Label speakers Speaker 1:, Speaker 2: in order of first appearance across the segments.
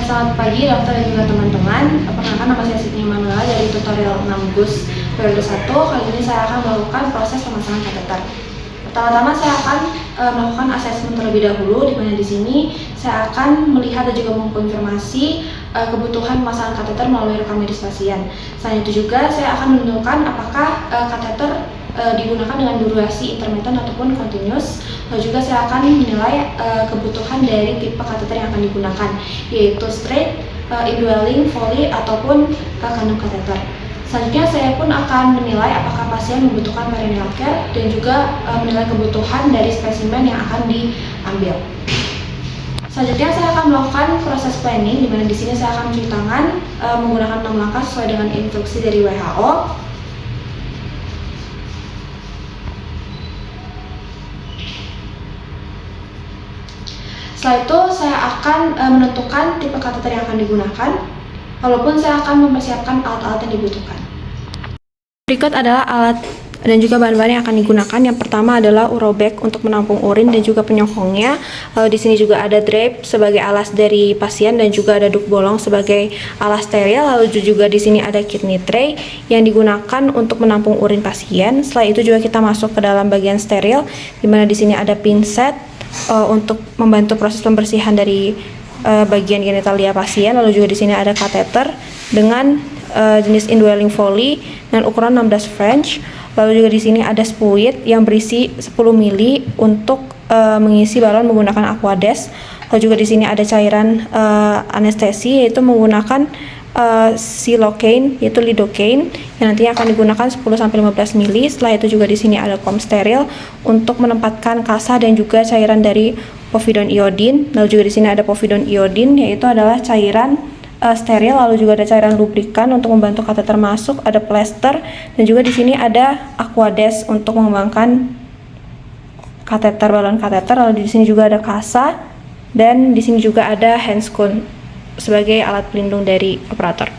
Speaker 1: Selamat pagi dokter dan juga teman-teman. Perkenalkan nama saya Siti Manuela dari tutorial 6 GUS periode 1. Kali ini saya akan melakukan proses pemasangan kateter. Pertama-tama saya akan melakukan asesmen terlebih dahulu, di mana di sini saya akan melihat dan juga mengkonfirmasi kebutuhan pemasangan kateter melalui rekam medis pasien. Selain itu juga saya akan menentukan apakah kateter digunakan dengan durasi intermittent ataupun continuous. Lalu juga saya akan menilai kebutuhan dari tipe kateter yang akan digunakan, yaitu straight, indwelling, Foley, ataupun kandung kateter. Selanjutnya saya pun akan menilai apakah pasien membutuhkan perineal care dan juga menilai kebutuhan dari spesimen yang akan diambil. Selanjutnya saya akan melakukan proses planning, di mana di sini saya akan mencuci tangan menggunakan 6 langkah sesuai dengan instruksi dari WHO. Setelah itu saya akan menentukan tipe kateter yang akan digunakan, walaupun saya akan mempersiapkan alat-alat yang dibutuhkan. Berikut adalah alat dan juga bahan-bahan yang akan digunakan. Yang pertama adalah urobag untuk menampung urin dan juga penyokongnya. Lalu di sini juga ada drape sebagai alas dari pasien dan juga ada duk bolong sebagai alas steril. Lalu juga di sini ada kidney tray yang digunakan untuk menampung urin pasien. Setelah itu juga kita masuk ke dalam bagian steril, di mana di sini ada pinset untuk membantu proses pembersihan dari bagian genitalia pasien. Lalu juga di sini ada kateter dengan jenis indwelling Foley dengan ukuran 16 French. Lalu juga di sini ada spuit yang berisi 10 ml untuk mengisi balon menggunakan Aquades. Lalu juga di sini ada cairan anestesi, yaitu menggunakan silocaine, yaitu lidocaine yang nantinya akan digunakan 10-15 ml. Setelah itu juga di sini ada kom steril untuk menempatkan kasa dan juga cairan dari povidone iodine. Lalu juga di sini ada povidone iodine, yaitu adalah cairan steril. Lalu juga ada cairan lubrikan untuk membantu kateter masuk, ada plester, dan juga di sini ada Aquades untuk mengembangkan kateter, balon kateter. Lalu di sini juga ada kasa, dan di sini juga ada handscoon sebagai alat pelindung dari operator.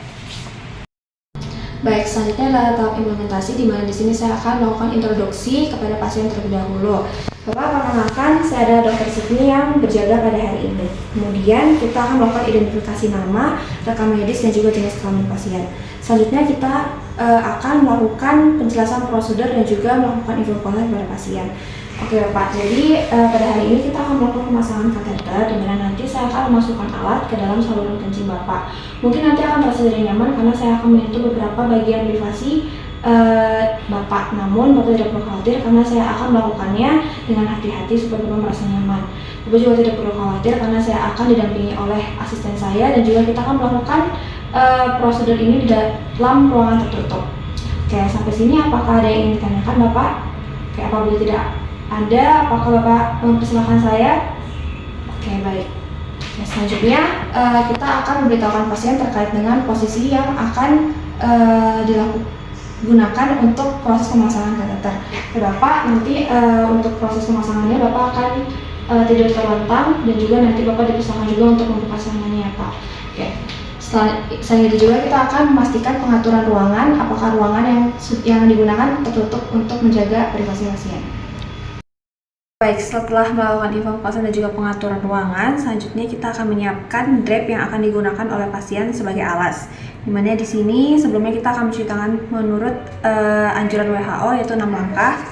Speaker 1: Baik, selanjutnya adalah tahap implementasi, di mana di sini saya akan melakukan introduksi kepada pasien terlebih dahulu. Bapak, perkenalkan, saya adalah Dr. Sydney yang berjaga pada hari ini. Kemudian kita akan melakukan identifikasi nama, rekam medis, dan juga jenis kelamin pasien. Selanjutnya kita akan melakukan penjelasan prosedur dan juga melakukan informasi kepada pasien. Oke Bapak, jadi pada hari ini kita akan melakukan pemasangan kateter, di mana nanti saya akan memasukkan alat ke dalam saluran kencing Bapak. Mungkin nanti akan merasa tidak nyaman karena saya akan menyentuh beberapa bagian privasi Bapak. Namun Bapak tidak perlu khawatir karena saya akan melakukannya dengan hati-hati supaya Bapak merasa nyaman. Bapak juga tidak perlu khawatir karena saya akan didampingi oleh asisten saya, dan juga kita akan melakukan prosedur ini di dalam ruangan tertutup. Oke, sampai sini apakah ada yang ingin ditanyakan Bapak? Oke, apabila tidak ada, apakah Bapak mempersilahkan saya? Oke, baik. Nah, selanjutnya kita akan memberitahukan pasien terkait dengan posisi yang akan digunakan untuk proses pemasangan kateter. Oke, Bapak, nanti untuk proses pemasangannya Bapak akan tidur terlentang, dan juga nanti Bapak dipersilakan juga untuk membuka celananya ya Pak. Oke. Selain itu juga kita akan memastikan pengaturan ruangan, apakah ruangan yang digunakan tertutup untuk menjaga privasi pasien. Baik, setelah melakukan evakuasi dan juga pengaturan ruangan, selanjutnya kita akan menyiapkan drape yang akan digunakan oleh pasien sebagai alas. Dimana di sini sebelumnya kita akan mencuci tangan menurut anjuran WHO, yaitu 6 langkah.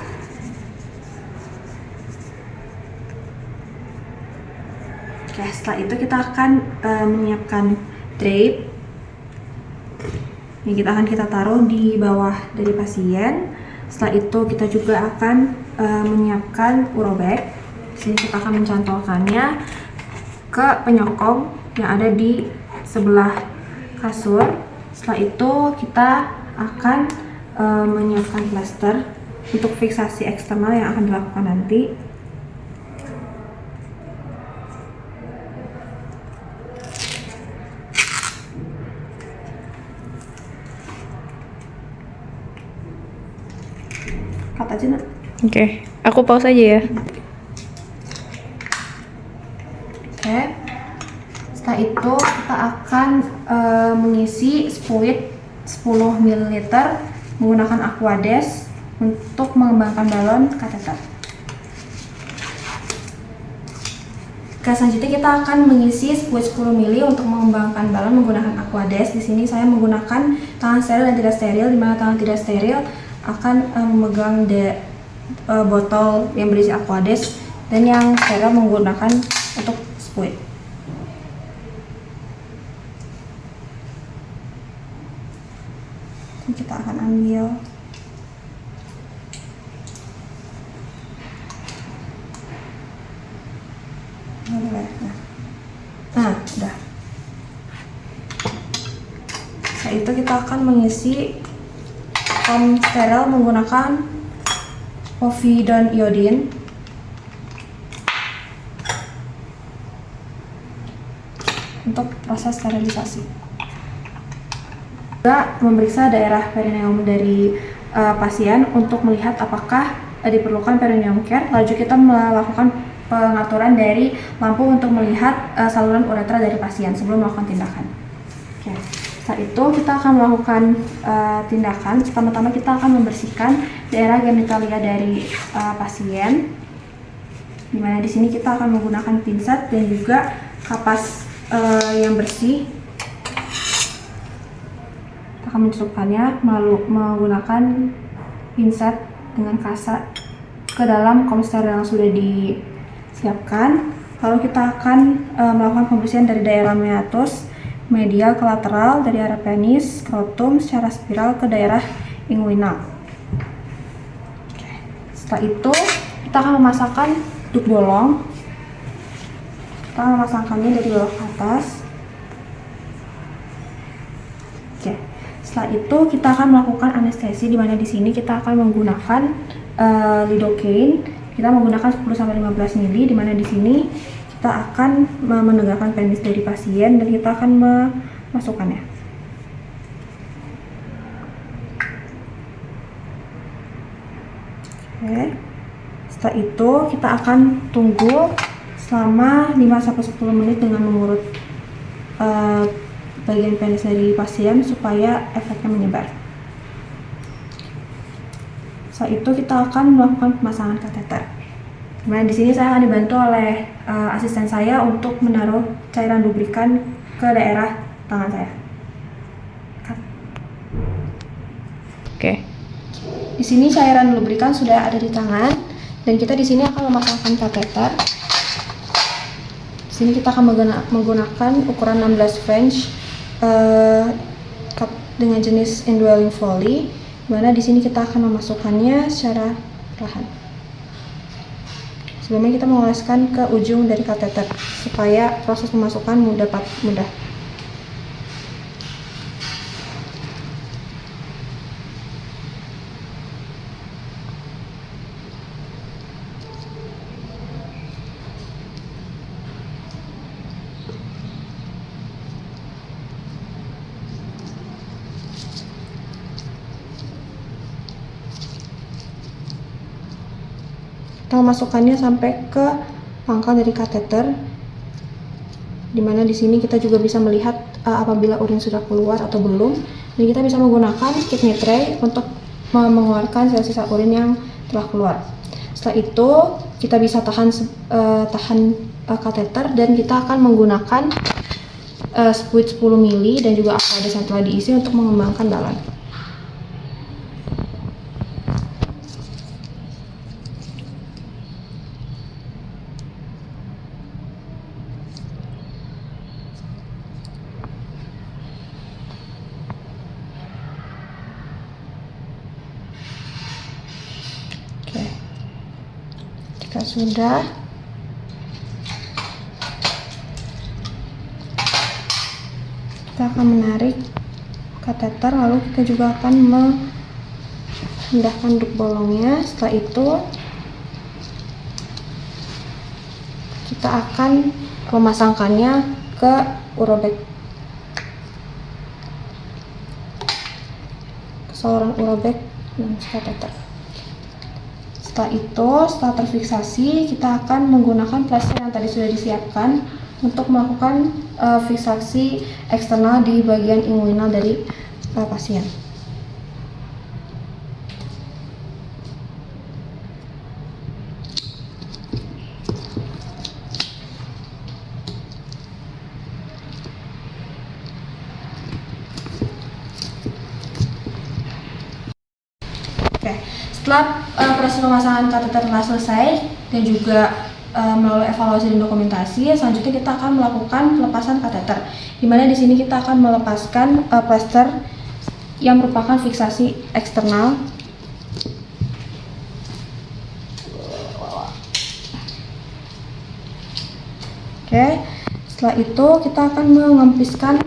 Speaker 1: Oke, setelah itu kita akan menyiapkan drape. Ini kita taruh di bawah dari pasien. Setelah itu kita juga akan menyiapkan urobag. Di sini kita akan mencantolkannya ke penyokong yang ada di sebelah kasur. Setelah itu kita akan menyiapkan plaster untuk fiksasi eksternal yang akan dilakukan nanti. Cut aja nak.
Speaker 2: Oke, aku pause aja ya.
Speaker 1: Oke. Setelah itu kita akan mengisi spuit 10 ml menggunakan Aquades untuk mengembangkan balon kateter. Selanjutnya kita akan mengisi fluid 10 ml untuk mengembangkan balon menggunakan Aquades. Di sini saya menggunakan tangan steril dan tidak steril, di mana tangan tidak steril akan memegang botol yang berisi Aquades dan yang steril menggunakan untuk fluid. Kita akan ambil udah. Setelah itu kita akan mengisi steril menggunakan povidone iodine. Untuk proses sterilisasi. Juga memeriksa daerah perineum dari pasien untuk melihat apakah diperlukan perineum care. Lalu kita melakukan pengaturan dari lampu untuk melihat saluran uretra dari pasien sebelum melakukan tindakan. Oke. Setelah itu kita akan melakukan tindakan. Pertama-tama kita akan membersihkan daerah genitalia dari pasien. Dimana di sini kita akan menggunakan pinset dan juga kapas yang bersih. Kita akan mencelupkannya menggunakan pinset dengan kasar ke dalam kom steril yang sudah disiapkan. Lalu kita akan melakukan pembersihan dari daerah meatus medial ke lateral, dari area penis, skrotum secara spiral ke daerah inguinal. Setelah itu kita akan memasangkan dup bolong. Kita akan memasangkannya dari bawah ke atas. Oke. Setelah itu kita akan melakukan anestesi, di mana di sini kita akan menggunakan lidocaine. Kita menggunakan 10-15 ml, di mana di sini kita akan menegakkan penis dari pasien dan kita akan memasukkannya. Oke. Setelah itu kita akan tunggu selama 5-10 menit dengan mengurut bagian penis dari pasien supaya efeknya menyebar. Setelah itu kita akan melakukan pemasangan kateter. Nah, di sini saya akan dibantu oleh asisten saya untuk menaruh cairan lubrikan ke daerah tangan saya.
Speaker 2: Oke.
Speaker 1: Di sini cairan lubrikan sudah ada di tangan dan kita di sini akan memasangkan kateter. Di sini kita akan menggunakan ukuran 16 French dengan jenis indwelling Foley, mana di sini kita akan memasukkannya secara perlahan. Sebelumnya kita mengoleskan ke ujung dari kateter supaya proses pemasukan mudah. Kita memasukkannya sampai ke pangkal dari kateter, dimana di sini kita juga bisa melihat apabila urin sudah keluar atau belum, dan kita bisa menggunakan kidney tray untuk mengeluarkan sisa-sisa urin yang telah keluar. Setelah itu kita bisa tahan kateter dan kita akan menggunakan fluid 10 ml dan juga Aquades yang telah diisi untuk mengembangkan balon. Jika sudah, kita akan menarik kateter, lalu kita juga akan memindahkan dup bolongnya. Setelah itu kita akan memasangkannya ke urobag, ke saluran urobag dan kateter. Setelah itu, setelah terfiksasi, kita akan menggunakan plester yang tadi sudah disiapkan untuk melakukan fiksasi eksternal di bagian inguinal dari pasien. Setelah proses pemasangan kateter telah selesai dan juga melalui evaluasi dan dokumentasi, selanjutnya kita akan melakukan pelepasan kateter. Di mana di sini kita akan melepaskan plester yang merupakan fiksasi eksternal. Oke, setelah itu kita akan mengempiskan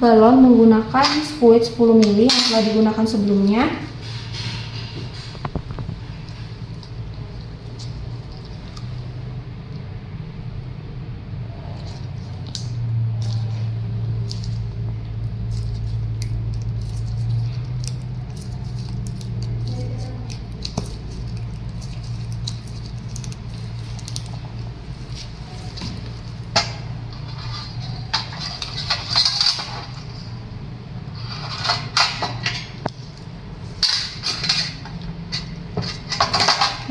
Speaker 1: balon menggunakan fluid 10 ml yang telah digunakan sebelumnya.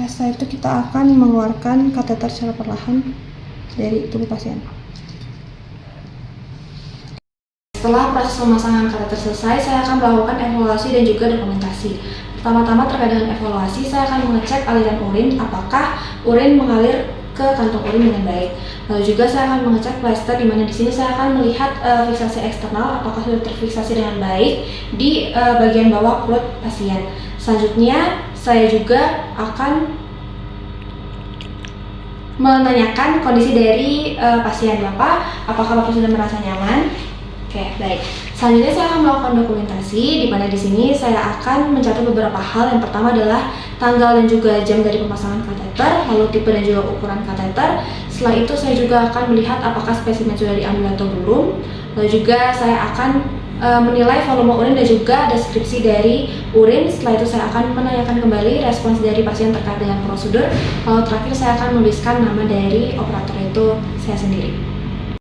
Speaker 1: Setelah itu kita akan mengeluarkan kateter secara perlahan dari tubuh pasien. Setelah proses pemasangan kateter selesai, saya akan melakukan evaluasi dan juga dokumentasi. Pertama-tama terkait dengan evaluasi, saya akan mengecek aliran urin, apakah urin mengalir ke kantong urin dengan baik. Lalu juga saya akan mengecek plester, di mana di sini saya akan melihat fiksasi eksternal, apakah sudah terfiksasi dengan baik di bagian bawah perut pasien. Selanjutnya, saya juga akan menanyakan kondisi dari pasien Bapak, apakah Bapak sudah merasa nyaman? Oke, baik. Selanjutnya saya akan melakukan dokumentasi, di mana di sini saya akan mencatat beberapa hal. Yang pertama adalah tanggal dan juga jam dari pemasangan kateter, lalu tipe dan juga ukuran kateter. Setelah itu saya juga akan melihat apakah spesimen sudah diambil atau belum. Lalu juga saya akan menilai volume urin dan juga deskripsi dari urin. Setelah itu saya akan menanyakan kembali respons dari pasien terkait dengan prosedur. Lalu terakhir saya akan menuliskan nama dari operator, itu saya sendiri.